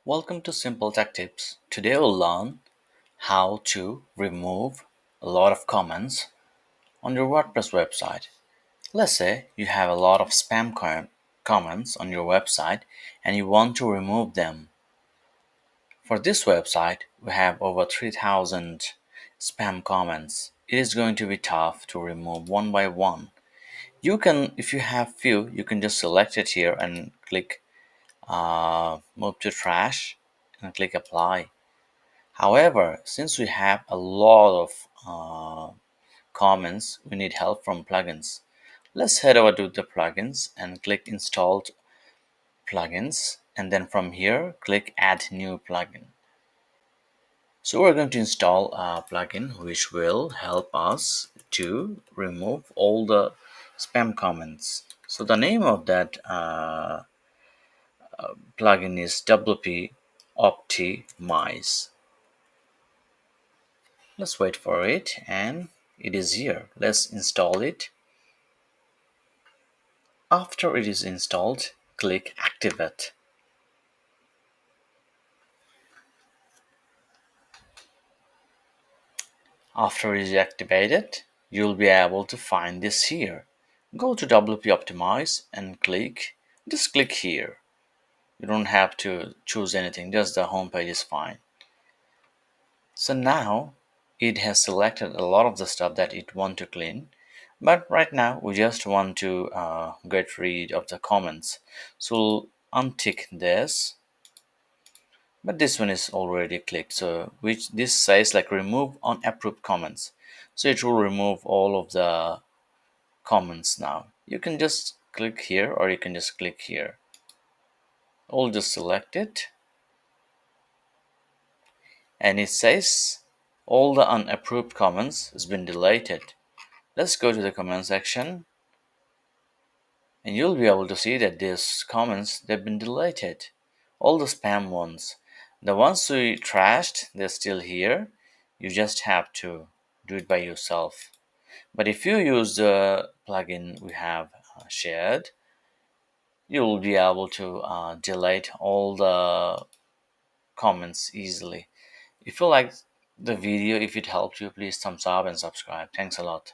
Welcome to Simple Tech Tips. Today we'll learn how to remove a lot of comments on your WordPress website. Let's say you have a lot of comments on your website and you want to remove them. For this website, we have over 3,000 spam comments. It is going to be tough to remove one by one. You can, if you have few, you can just select it here and click move to trash and click apply. However, since we have a lot of comments, we need help from plugins. Let's head over to the plugins and click installed plugins, and then from here click add new plugin. So we're going to install a plugin which will help us to remove all the spam comments. So the name of that plugin is WP Optimize. Let's wait for it, and it is here. Let's install it. After it is installed, click activate. After it is activated, you'll be able to find this here. Go to WP Optimize and just click here. You don't have to choose anything, just the home page is fine. So now it has selected a lot of the stuff that it want to clean, but right now we just want to get rid of the comments. So we'll untick this, but this one is already clicked, so which this says like remove unapproved comments. So it will remove all of the comments. Now you can just click here or you can just click here. I'll just select it, and it says all the unapproved comments has been deleted. Let's go to the comment section, and you'll be able to see that these comments, they've been deleted. All the spam ones. The ones we trashed, they're still here. You just have to do it by yourself. But if you use the plugin we have shared, you'll be able to delete all the comments easily. If you like the video, if it helped you, please thumbs up and subscribe. Thanks a lot.